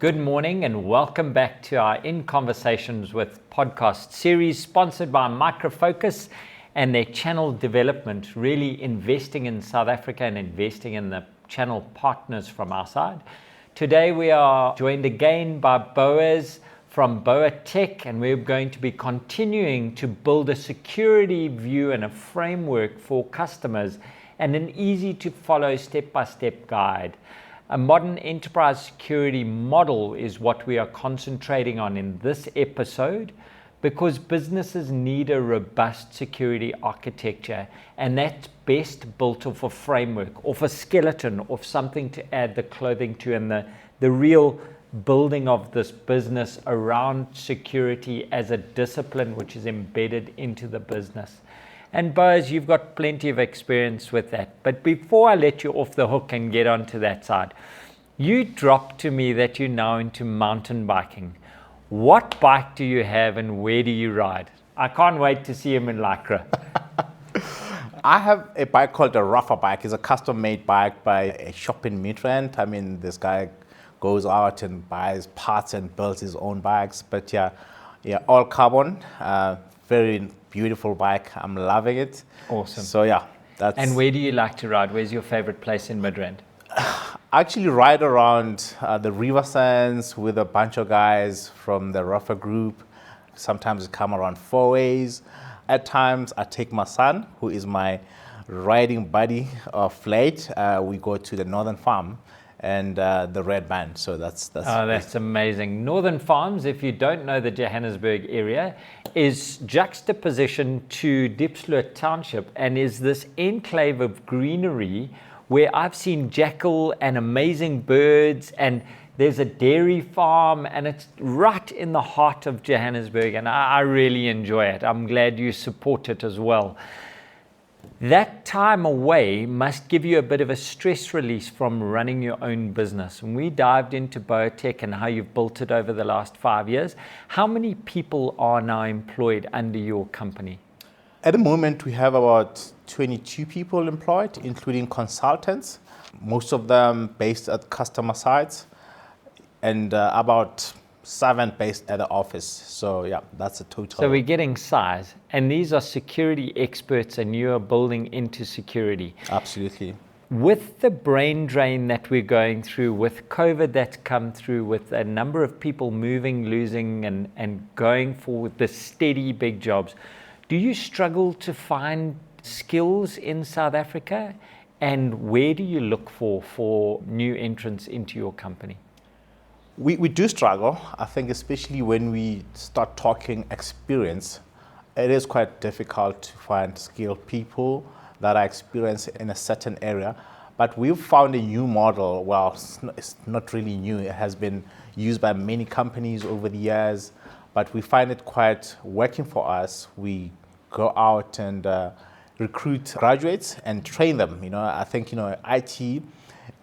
Good morning and welcome back to our In Conversations with podcast series sponsored by Microfocus and their channel development, really investing in South Africa and investing in the channel partners from our side. Today we are joined again by Boaz from BoaTech, and we're going to be continuing to build a security view and a framework for customers and an easy to follow step-by-step guide. A modern enterprise security model is what we are concentrating on in this episode because businesses need a robust security architecture, and that's best built off a framework, off a skeleton, off something to add the clothing to, and the real building of this business around security as a discipline which is embedded into the business. And Boaz, you've got plenty of experience with that. But before I let you off the hook and get onto that side, you dropped to me that you're now into mountain biking. What bike do you have and where do you ride? I can't wait to see him in Lycra. I have a bike called a Rafa bike. It's a custom-made bike by a shop in Midrand. I mean, this guy goes out and buys parts and builds his own bikes. But yeah, all carbon. Very beautiful bike. I'm loving it. Awesome. So yeah, that's. And where do you like to ride? Where's your favorite place in Midrand? I actually ride around the river sands with a bunch of guys from the Rafa group. Sometimes I come around 4 ways. At times I take my son, who is my riding buddy of late. We go to the Northern Farm and the Red Band. So that's amazing. Northern Farms, if you don't know the Johannesburg area, is juxtaposition to Diepsloot Township and is this enclave of greenery where I've seen jackal and amazing birds, and there's a dairy farm, and it's right in the heart of Johannesburg, and I really enjoy it. I'm glad you support it as well. That time away must give you a bit of a stress release from running your own business. And we dived into BoaTech and how you've built it over the last 5 years. How many people are now employed under your company? At the moment, we have about 22 people employed, including consultants, most of them based at customer sites, and about 7 based at the office. So yeah, that's a total. So we're getting size, and these are security experts, and you are building into security. Absolutely. With the brain drain that we're going through, with COVID that's come through, with a number of people moving, losing, and going for the steady big jobs, do you struggle to find skills in South Africa? And where do you look for new entrants into your company? We do struggle. I think especially when we start talking experience, it is quite difficult to find skilled people that are experienced in a certain area. But we've found a new model. Well, it's not really new. It has been used by many companies over the years, but we find it quite working for us. We go out and recruit graduates and train them. I think, IT,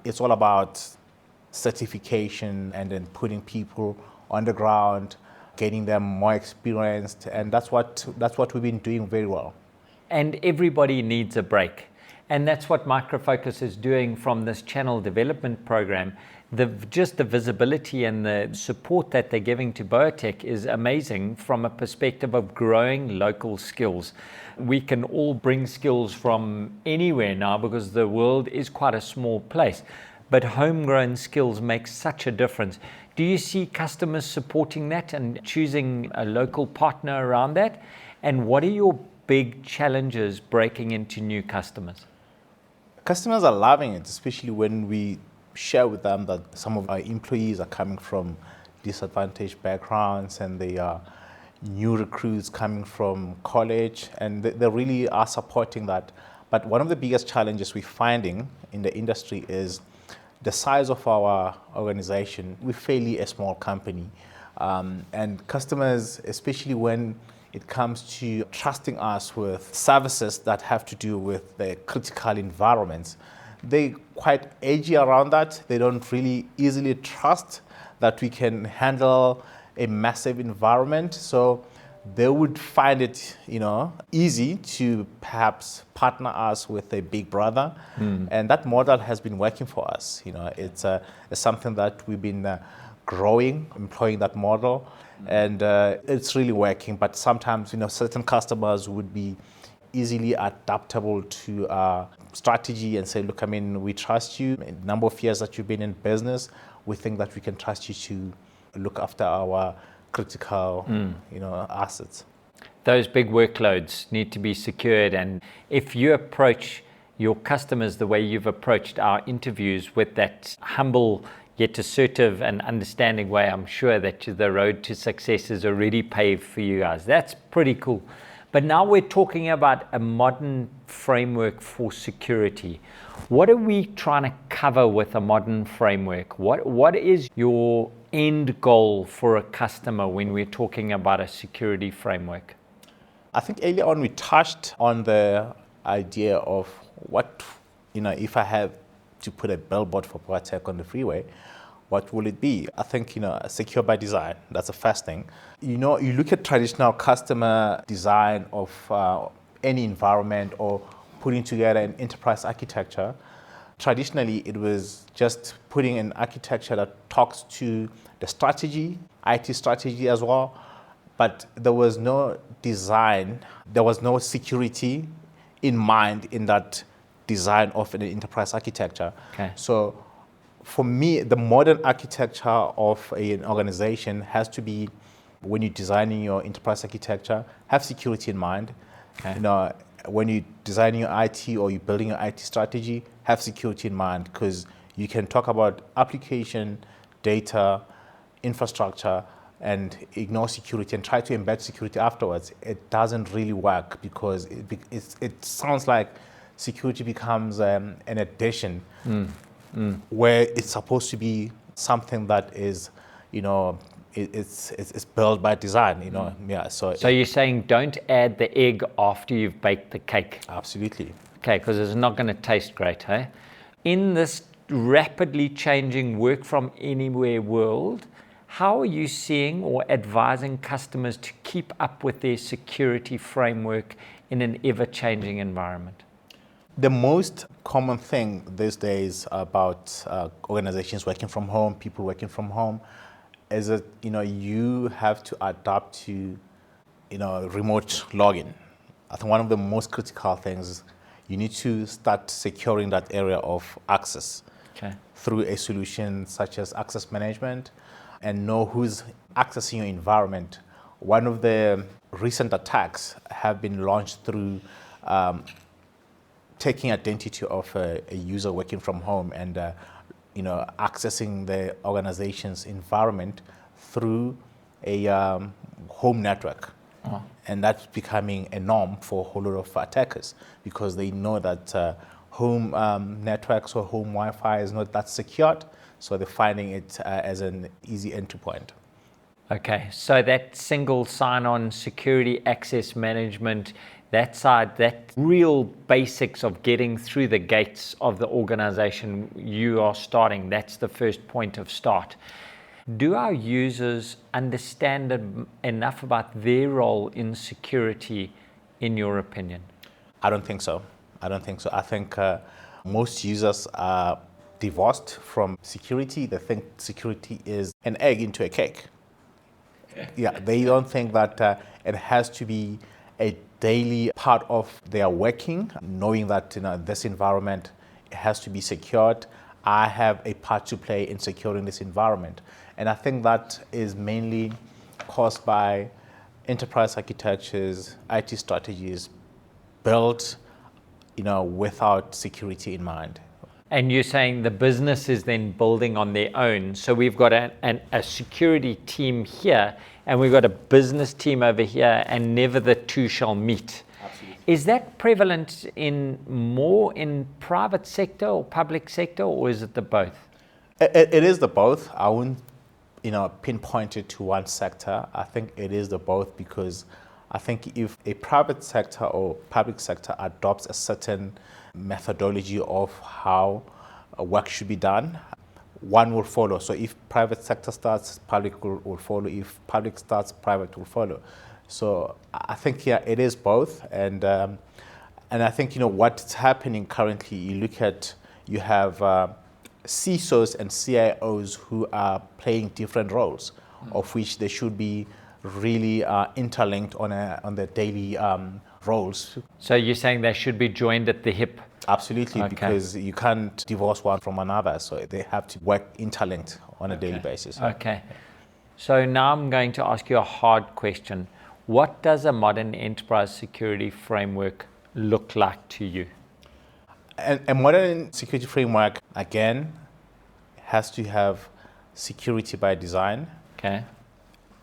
it's all about certification and then putting people on the ground, getting them more experienced, and that's what we've been doing very well. And everybody needs a break, and that's what Microfocus is doing from this channel development program. Just the visibility and the support that they're giving to BoaTech is amazing from a perspective of growing local skills. We can all bring skills from anywhere now because the world is quite a small place. But homegrown skills make such a difference. Do you see customers supporting that and choosing a local partner around that? And what are your big challenges breaking into new customers? Customers are loving it, especially when we share with them that some of our employees are coming from disadvantaged backgrounds and they are new recruits coming from college, and they really are supporting that. But one of the biggest challenges we're finding in the industry is the size of our organization. We're fairly a small company, and customers, especially when it comes to trusting us with services that have to do with the critical environments, they're quite edgy around that. They don't really easily trust that we can handle a massive environment. So they would find it, easy to perhaps partner us with a big brother. And that model has been working for us. It's something that we've been growing, employing that model, and it's really working. But sometimes, certain customers would be easily adaptable to strategy and say, look, we trust you. In the number of years that you've been in business, we think that we can trust you to look after our critical, assets. Those big workloads need to be secured. And if you approach your customers the way you've approached our interviews, with that humble yet assertive and understanding way, I'm sure that the road to success is already paved for you guys. That's pretty cool. But now we're talking about a modern framework for security. What are we trying to cover with a modern framework? What is your end goal for a customer when we're talking about a security framework? I think earlier on we touched on the idea of what, if I have to put a billboard for BoaTech on the freeway, what will it be? I think, secure by design, that's the first thing. You look at traditional customer design of any environment or putting together an enterprise architecture. Traditionally, it was just putting an architecture that talks to the strategy, IT strategy as well, but there was no design, there was no security in mind in that design of an enterprise architecture. Okay. So for me, the modern architecture of an organization has to be, when you're designing your enterprise architecture, have security in mind. Okay. When you're designing your IT or you're building your IT strategy, have security in mind, because you can talk about application, data, infrastructure, and ignore security and try to embed security afterwards. It doesn't really work, because it sounds like security becomes an addition where it's supposed to be something that is, it's built by design, Yeah. So you're saying don't add the egg after you've baked the cake. Absolutely. Okay, because it's not going to taste great, hey? In this rapidly changing work from anywhere world, how are you seeing or advising customers to keep up with their security framework in an ever-changing environment? The most common thing these days about organizations working from home, people working from home, is that you have to adapt to remote login. I think one of the most critical things is you need to start securing that area of access through a solution such as access management, and know who's accessing your environment. One of the recent attacks have been launched through taking identity of a user working from home and accessing the organization's environment through a home network. Uh-huh. And that's becoming a norm for a whole lot of attackers, because they know that home networks or home Wi-Fi is not that secured, so they're finding it as an easy entry point. Okay, so that single sign-on security access management, that side, that real basics of getting through the gates of the organization you are starting, that's the first point of start. Do our users understand enough about their role in security, in your opinion? I don't think so. I think most users are divorced from security. They think security is an egg into a cake. Yeah, they don't think that it has to be a daily part of their working, knowing that this environment has to be secured. I have a part to play in securing this environment. And I think that is mainly caused by enterprise architectures, IT strategies built without security in mind. And you're saying the business is then building on their own. So we've got a security team here, and we've got a business team over here, and never the two shall meet. Absolutely. Is that prevalent more in private sector or public sector, or is it the both? It is the both. I wouldn't pinpoint it to one sector. I think it is the both, because I think if a private sector or public sector adopts a certain methodology of how work should be done, one will follow. So if private sector starts, public will follow. If public starts, private will follow. So I think, yeah, it is both. And I think, what's happening currently, you have CISOs and CIOs who are playing different roles, of which they should be really interlinked on their daily roles. So you're saying they should be joined at the hip? Absolutely, because you can't divorce one from another, so they have to work interlinked on a daily basis. Okay. So now I'm going to ask you a hard question. What does a modern enterprise security framework look like to you? A modern security framework, again, has to have security by design. Okay.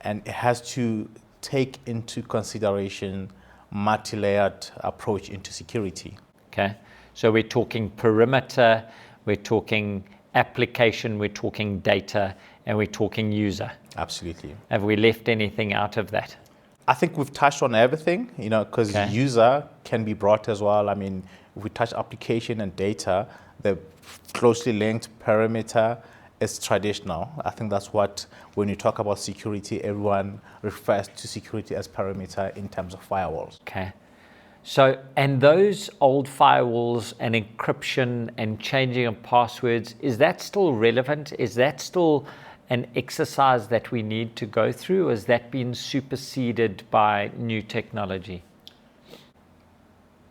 And it has to take into consideration multi-layered approach into security. Okay. So we're talking perimeter, we're talking application, we're talking data, and we're talking user. Absolutely. Have we left anything out of that? I think we've touched on everything, because user can be brought as well. I mean, if we touch application and data, they're closely linked. Perimeter is traditional. I think that's what, when you talk about security, everyone refers to security as perimeter in terms of firewalls. Okay. So, and those old firewalls and encryption and changing of passwords, is that still relevant? Is that still an exercise that we need to go through? Or has that been superseded by new technology?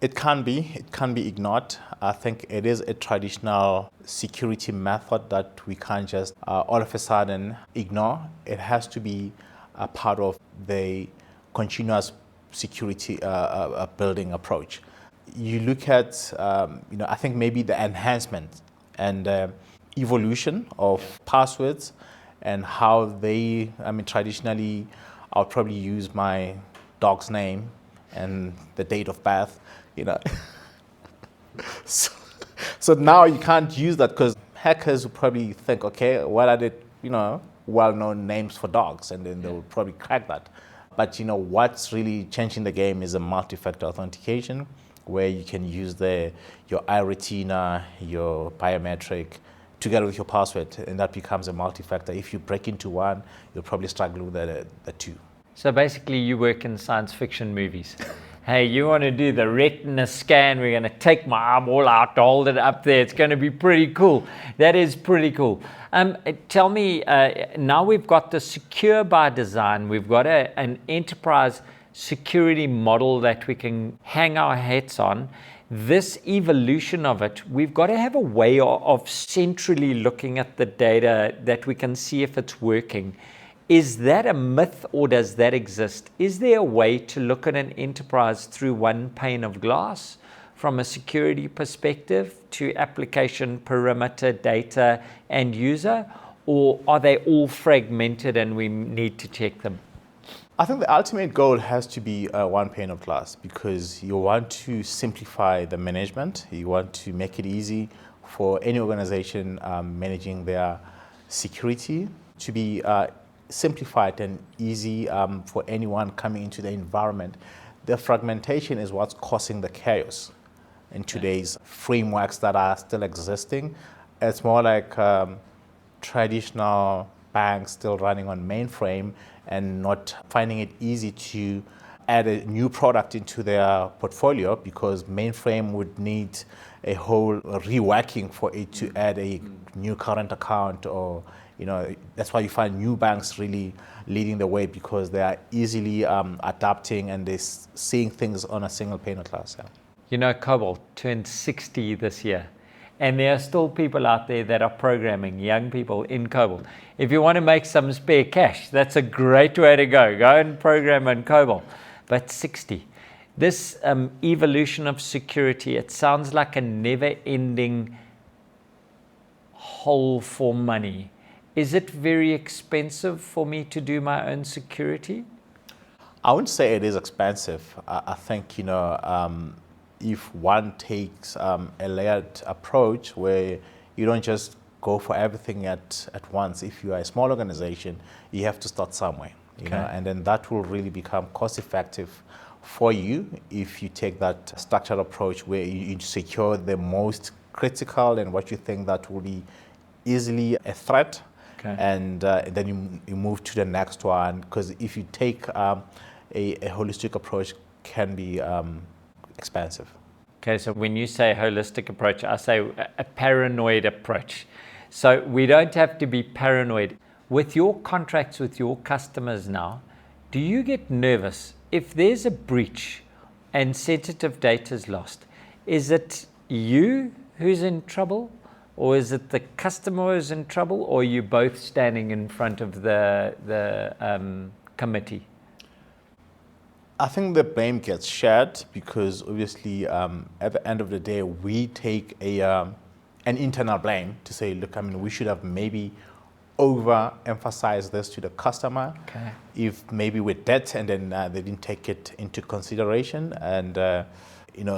It can be ignored. I think it is a traditional security method that we can't just all of a sudden ignore. It has to be a part of the continuous security building approach. You look at, I think maybe the enhancement and evolution of passwords and how they, traditionally, I'll probably use my dog's name and the date of birth, So now you can't use that because hackers will probably think, okay, what are the, well-known names for dogs? And then they'll probably crack that. But what's really changing the game is a multi-factor authentication where you can use your iRetina, your biometric, together with your password, and that becomes a multi-factor. If you break into one, you'll probably struggle with the two. So basically you work in science fiction movies. Hey, you want to do the retina scan, we're going to take my eyeball out, hold it up there. It's going to be pretty cool. That is pretty cool. Tell me, now we've got the secure by design. We've got an enterprise security model that we can hang our hats on. This evolution of it, we've got to have a way of centrally looking at the data that we can see if it's working. Is that a myth or does that exist? Is there a way to look at an enterprise through one pane of glass from a security perspective to application, perimeter, data, and user? Or are they all fragmented and we need to check them? I think the ultimate goal has to be one pane of glass because you want to simplify the management. You want to make it easy for any organization managing their security to be simplified and easy for anyone coming into the environment. The fragmentation is what's causing the chaos in today's frameworks that are still existing. It's more like traditional banks still running on mainframe and not finding it easy to add a new product into their portfolio because mainframe would need a whole reworking for it to add a new current account or that's why you find new banks really leading the way because they are easily adapting and they're seeing things on a single pane of glass. Yeah. COBOL turned 60 this year. And there are still people out there that are programming, young people in COBOL. If you want to make some spare cash, that's a great way to go. Go and program in COBOL. But 60. This evolution of security, it sounds like a never-ending hole for money. Is it very expensive for me to do my own security? I wouldn't say it is expensive. I think, if one takes a layered approach where you don't just go for everything at once. If you are a small organization, you have to start somewhere, and then that will really become cost effective for you if you take that structured approach where you secure the most critical and what you think that will be easily a threat. And then you move to the next one because if you take a holistic approach can be expensive. Okay, so when you say holistic approach, I say a paranoid approach. So we don't have to be paranoid. With your contracts with your customers now, do you get nervous if there's a breach and sensitive data is lost? Is it you who's in trouble, or is it the customer who's in trouble, or are you both standing in front of the committee? I think the blame gets shared because obviously at the end of the day, we take an internal blame to say, look, I mean, we should have maybe overemphasized this to the customer. Okay. If maybe with debt and then they didn't take it into consideration. And,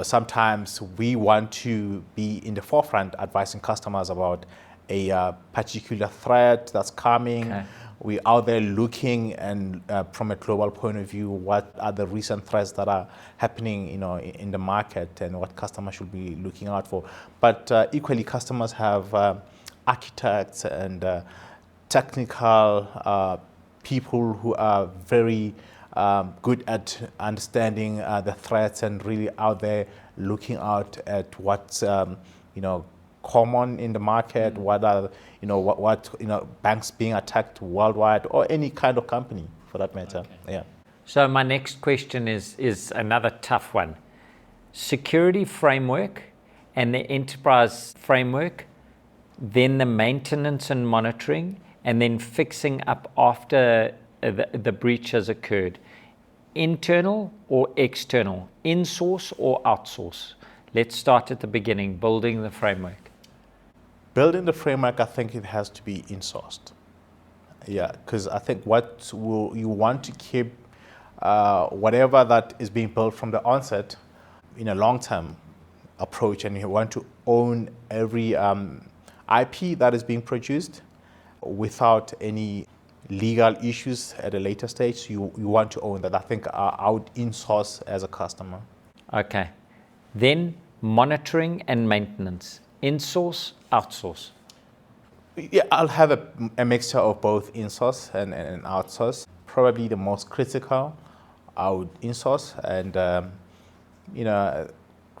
sometimes we want to be in the forefront advising customers about a particular threat that's coming. Okay. We're out there looking and from a global point of view, what are the recent threats that are happening, in the market and what customers should be looking out for. But equally, customers have architects and technical people who are very good at understanding the threats and really out there looking out at what's, common in the market, what are, banks being attacked worldwide or any kind of company for that matter. Okay. Yeah. So my next question is another tough one. Security framework and the enterprise framework, then the maintenance and monitoring, and then fixing up after the breach has occurred. Internal or external? In-source or outsource? Let's start at the beginning, building the framework. Building the framework, I think it has to be in-sourced. Yeah, because I think you want to keep whatever that is being built from the onset in a long-term approach, and you want to own every IP that is being produced without any legal issues at a later stage. You want to own that. I think I would in-source as a customer. Okay. Then monitoring and maintenance. In-source, outsource? Yeah, I'll have a mixture of both in-source and outsource. Probably the most critical, I would in-source, and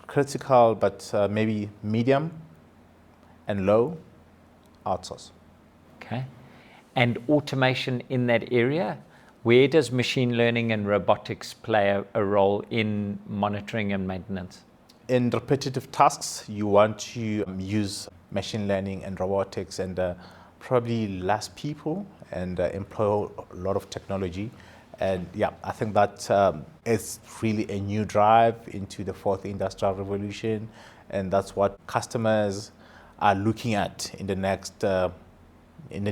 critical, but maybe medium and low, outsource. Okay. And automation in that area, where does machine learning and robotics play a role in monitoring and maintenance? In repetitive tasks, you want to use machine learning and robotics and probably less people and employ a lot of technology. And yeah, I think that is really a new drive into the fourth industrial revolution. And that's what customers are looking at in the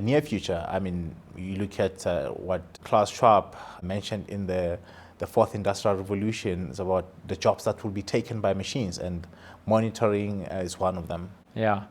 near future. I mean, you look at what Klaus Schwab mentioned in the fourth industrial revolution is about the jobs that will be taken by machines, and monitoring is one of them. Yeah.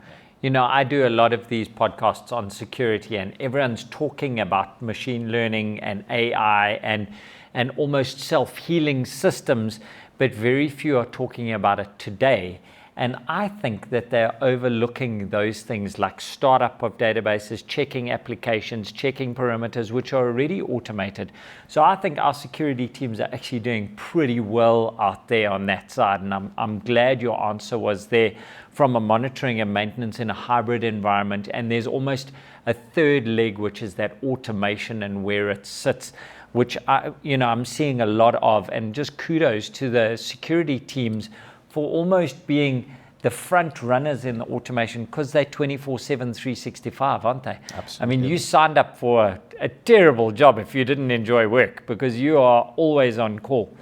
I do a lot of these podcasts on security, and everyone's talking about machine learning and AI and almost self-healing systems, but very few are talking about it today. And I think that they're overlooking those things like startup of databases, checking applications, checking perimeters, which are already automated. So I think our security teams are actually doing pretty well out there on that side. And I'm glad your answer was there from a monitoring and maintenance in a hybrid environment. And there's almost a third leg, which is that automation and where it sits, which I'm seeing a lot of. And just kudos to the security teams for almost being the front runners in the automation, because they're 24/7, 365, aren't they? Absolutely. I mean, you signed up for a terrible job if you didn't enjoy work, because you are always on call.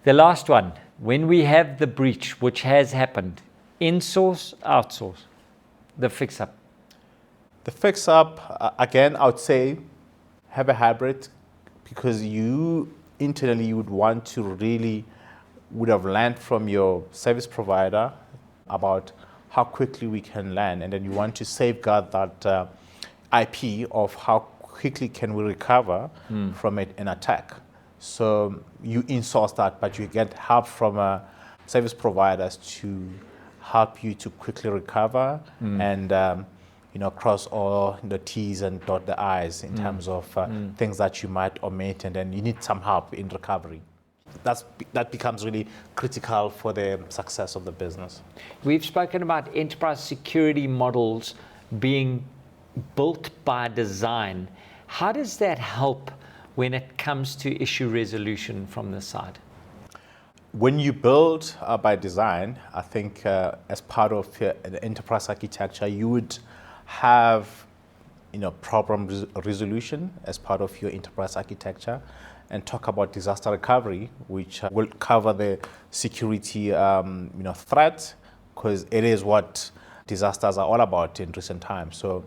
The last one, when we have the breach, which has happened, in-source, outsource, the fix-up. The fix-up, again, I would say have a hybrid, because you internally would want to really would have learned from your service provider about how quickly we can learn, and then you want to safeguard that IP of how quickly can we recover from an attack. So you in-source that, but you get help from service providers to help you to quickly recover and cross all the T's and dot the I's in terms of things that you might omit, and then you need some help in recovery. That becomes really critical for the success of the business. We've spoken about enterprise security models being built by design. How does that help when it comes to issue resolution from the side? When you build by design, I think as part of the enterprise architecture, you would have problem resolution as part of your enterprise architecture, and talk about disaster recovery, which will cover the security threat, because it is what disasters are all about in recent times. So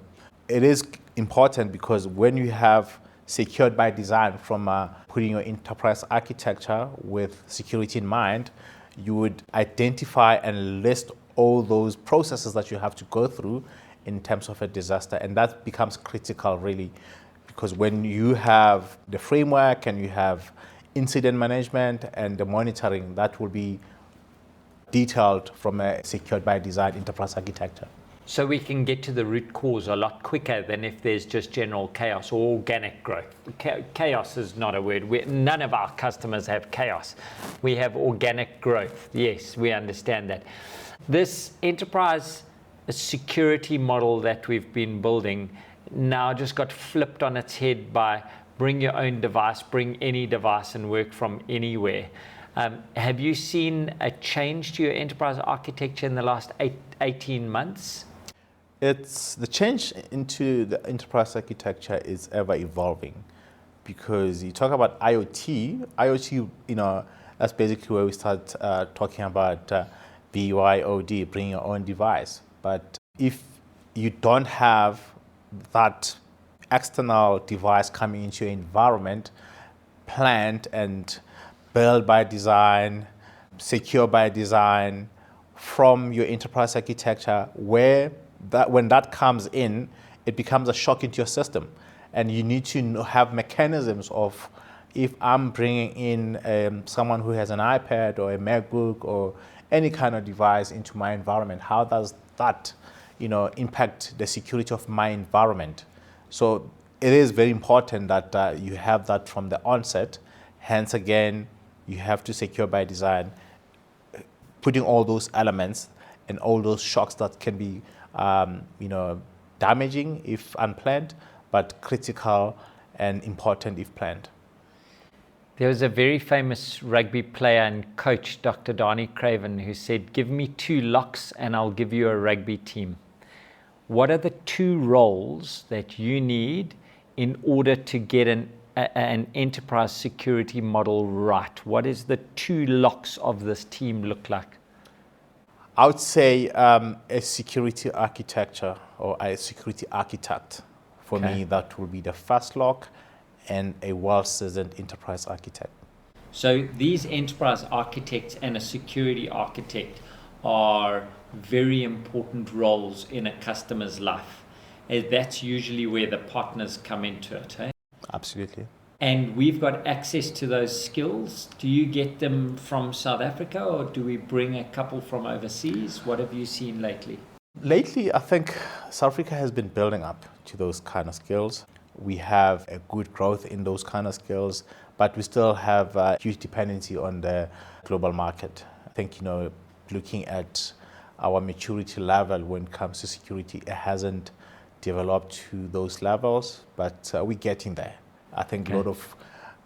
it is important because when you have secured by design from putting your enterprise architecture with security in mind, you would identify and list all those processes that you have to go through in terms of a disaster. And that becomes critical, really, because when you have the framework and you have incident management and the monitoring, that will be detailed from a secured by design enterprise architecture. So we can get to the root cause a lot quicker than if there's just general chaos or organic growth. Chaos is not a word. None of our customers have chaos. We have organic growth. Yes, we understand that. This enterprise security model that we've been building now just got flipped on its head by bring your own device, bring any device and work from anywhere. Have you seen a change to your enterprise architecture in the last 18 months? It's the change into the enterprise architecture is ever evolving, because you talk about IoT, that's basically where we start talking about BYOD, bring your own device. But if you don't have that external device coming into your environment, planned and built by design, secure by design, from your enterprise architecture, when that comes in, it becomes a shock into your system. And you need to have mechanisms of, if I'm bringing in someone who has an iPad or a MacBook or any kind of device into my environment, how does that impact the security of my environment? So it is very important that you have that from the onset. Hence, again, you have to secure by design, putting all those elements and all those shocks that can be damaging if unplanned, but critical and important if planned. There was a very famous rugby player and coach, Dr. Donnie Craven, who said, "Give me 2 locks and I'll give you a rugby team." What are the 2 roles that you need in order to get an enterprise security model right? What is the 2 locks of this team look like? I would say a security architecture or a security architect. For me, that will be the first lock, and a well-seasoned enterprise architect. So these enterprise architects and a security architect are very important roles in a customer's life. That's usually where the partners come into it. Eh? Absolutely. And we've got access to those skills. Do you get them from South Africa, or do we bring a couple from overseas? What have you seen lately? Lately, I think South Africa has been building up to those kind of skills. We have a good growth in those kind of skills, but we still have a huge dependency on the global market. I think, looking at our maturity level when it comes to security, it hasn't developed to those levels, but we're getting there. I think a lot of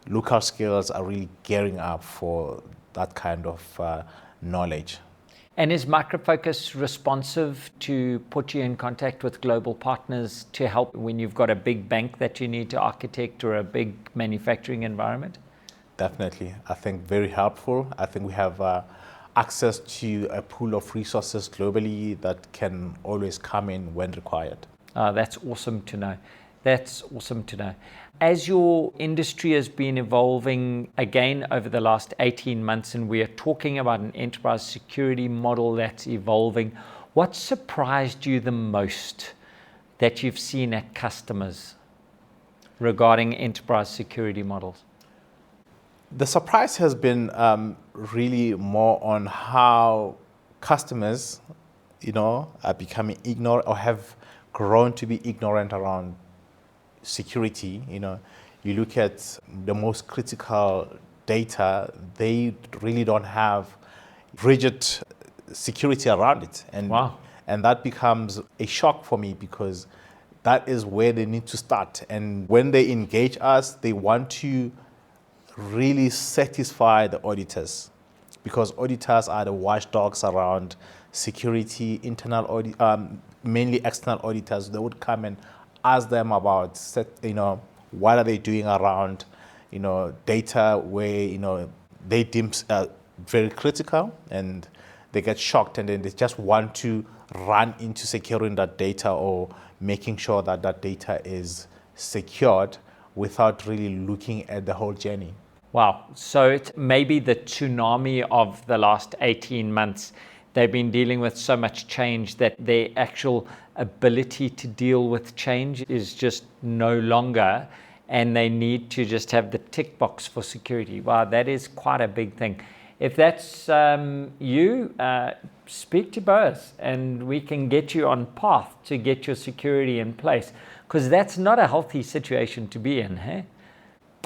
local skills are really gearing up for that kind of knowledge. And is Micro Focus responsive to put you in contact with global partners to help when you've got a big bank that you need to architect or a big manufacturing environment? Definitely. I think very helpful. I think we have access to a pool of resources globally that can always come in when required. That's awesome to know. That's awesome to know. As your industry has been evolving again over the last 18 months, and we are talking about an enterprise security model that's evolving, what surprised you the most that you've seen at customers regarding enterprise security models? The surprise has been really more on how customers, are becoming ignorant or have grown to be ignorant around security. You look at the most critical data, they really don't have rigid security around it. And And that becomes a shock for me because that is where they need to start. And when they engage us, they want to really satisfy the auditors, because auditors are the watchdogs around security, internal audit, mainly external auditors. They would come and ask them about, what are they doing around, data where, they deem very critical, and they get shocked, and then they just want to run into securing that data or making sure that that data is secured without really looking at the whole journey. Wow. So it's maybe the tsunami of the last 18 months. They've been dealing with so much change that their actual ability to deal with change is just no longer, and they need to just have the tick box for security. Wow, that is quite a big thing. If that's you, speak to Boas, and we can get you on path to get your security in place, because that's not a healthy situation to be in, hey?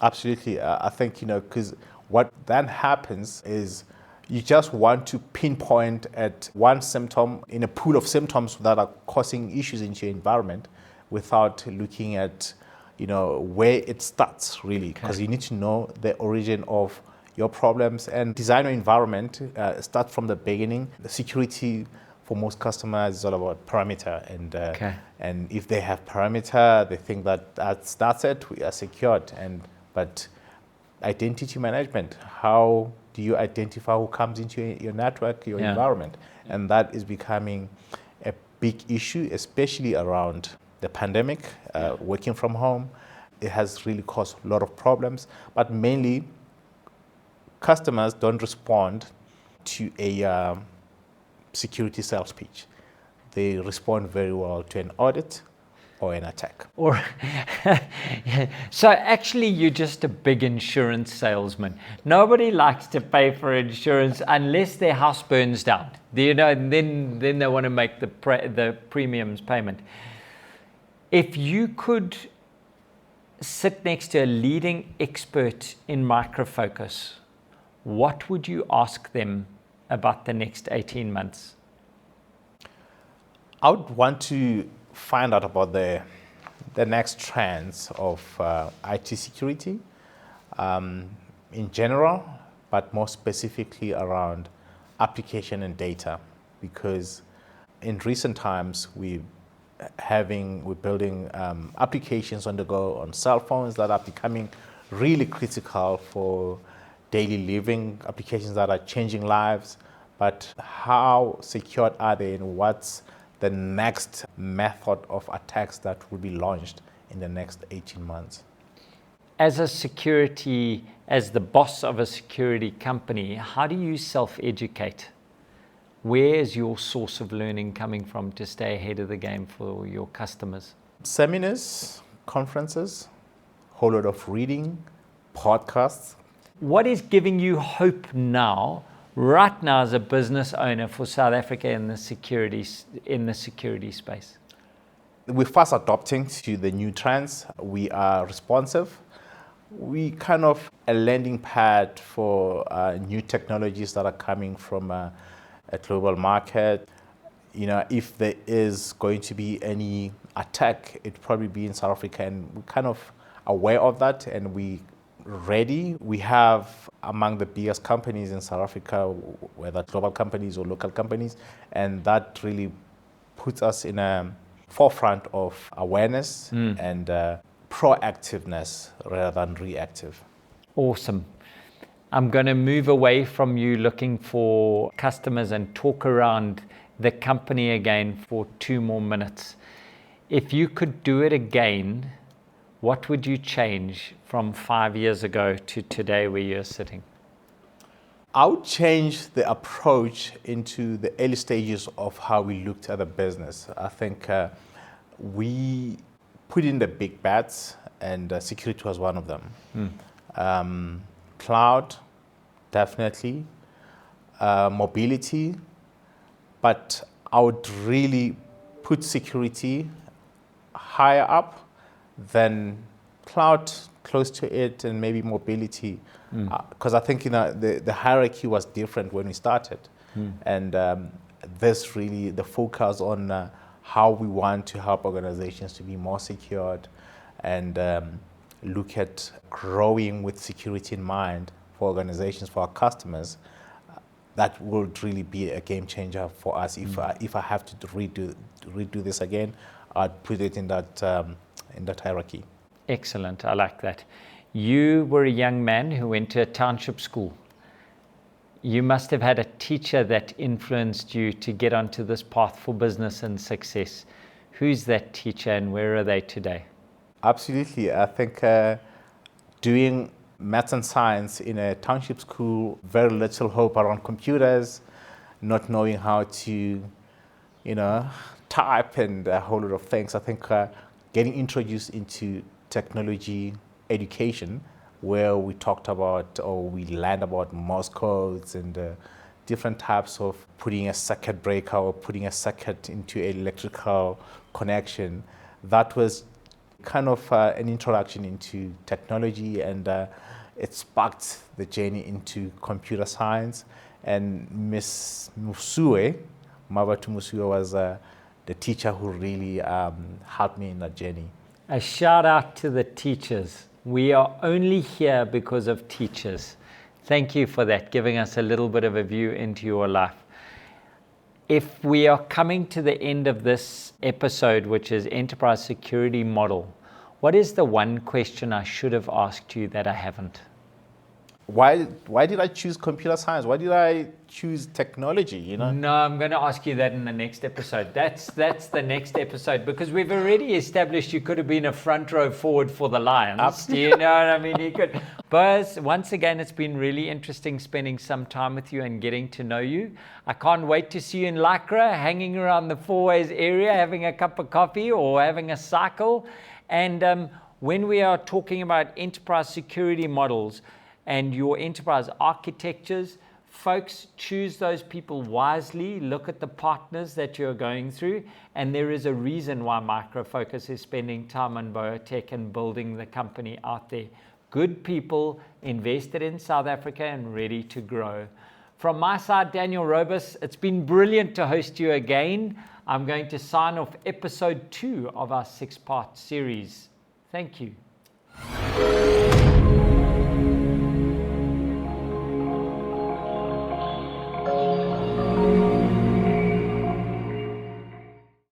Absolutely. I think, because what then happens is you just want to pinpoint at one symptom in a pool of symptoms that are causing issues in your environment without looking at, where it starts really, because you need to know the origin of your problems and design your environment. Start from the beginning. The security for most customers is all about parameter, and if they have parameter, they think that that's it. We are secured. But identity management, how do you identify who comes into your network, your environment? And that is becoming a big issue, especially around the pandemic, working from home. It has really caused a lot of problems, but mainly customers don't respond to a security sales pitch. They respond very well to an audit or an attack. So actually, you're just a big insurance salesman. Nobody likes to pay for insurance unless their house burns down. Then they want to make the premiums payment. If you could sit next to a leading expert in Micro Focus, what would you ask them about the next 18 months? I would want to find out about the next trends of IT security in general, but more specifically around application and data, because in recent times we're building applications on the go on cell phones that are becoming really critical for daily living, applications that are changing lives. But how secured are they, and what's the next method of attacks that will be launched in the next 18 months? As the boss of a security company, how do you self-educate? Where is your source of learning coming from to stay ahead of the game for your customers? Seminars, conferences, whole lot of reading, podcasts. What is giving you hope right now as a business owner for South Africa in the security space? We're fast adopting to the new trends. We are responsive. We kind of a landing pad for new technologies that are coming from a global market. If there is going to be any attack, it'd probably be in South Africa, and we're kind of aware of that, and we ready. We have among the biggest companies in South Africa, whether global companies or local companies, and that really puts us in a forefront of awareness and proactiveness rather than reactive. Awesome. I'm going to move away from you looking for customers and talk around the company again for 2 more minutes. If you could do it again, what would you change from 5 years ago to today where you're sitting? I would change the approach into the early stages of how we looked at the business. I think we put in the big bets, and security was one of them. Cloud, definitely. Mobility. But I would really put security higher up than cloud, close to it, and maybe mobility. Because I think the hierarchy was different when we started. And this really the focus on how we want to help organizations to be more secured and look at growing with security in mind for organizations, for our customers. That would really be a game changer for us. If I have to redo this again, I'd put it in that hierarchy. Excellent. I like that. You were a young man who went to a township school. You must have had a teacher that influenced you to get onto this path for business and success. Who's that teacher and where are they today? Absolutely. I think doing maths and science in a township school, very little hope around computers, not knowing how to, type and a whole lot of things. I think getting introduced into technology education, where we talked about or we learned about Morse codes and different types of putting a circuit breaker or putting a circuit into an electrical connection, that was kind of an introduction into technology, and it sparked the journey into computer science. And Miss Musue, Mavatu Musue, was the teacher who really helped me in that journey. A shout out to the teachers. We are only here because of teachers. Thank you for that, giving us a little bit of a view into your life. If we are coming to the end of this episode, which is enterprise security model, what is the one question I should have asked you that I haven't? Why did I choose computer science? Why did I choose technology? No, I'm going to ask you that in the next episode. That's the next episode, because we've already established you could have been a front row forward for the Lions. Do you know what I mean? You could. Buzz, once again, it's been really interesting spending some time with you and getting to know you. I can't wait to see you in Lycra, hanging around the Fourways area, having a cup of coffee or having a cycle. And when we are talking about enterprise security models and your enterprise architectures, folks, choose those people wisely. Look at the partners that you're going through. And there is a reason why Micro Focus is spending time on BoaTech and building the company out there. Good people invested in South Africa and ready to grow. From my side, Daniel Robus, it's been brilliant to host you again. I'm going to sign off episode 2 of our 6-part series. Thank you.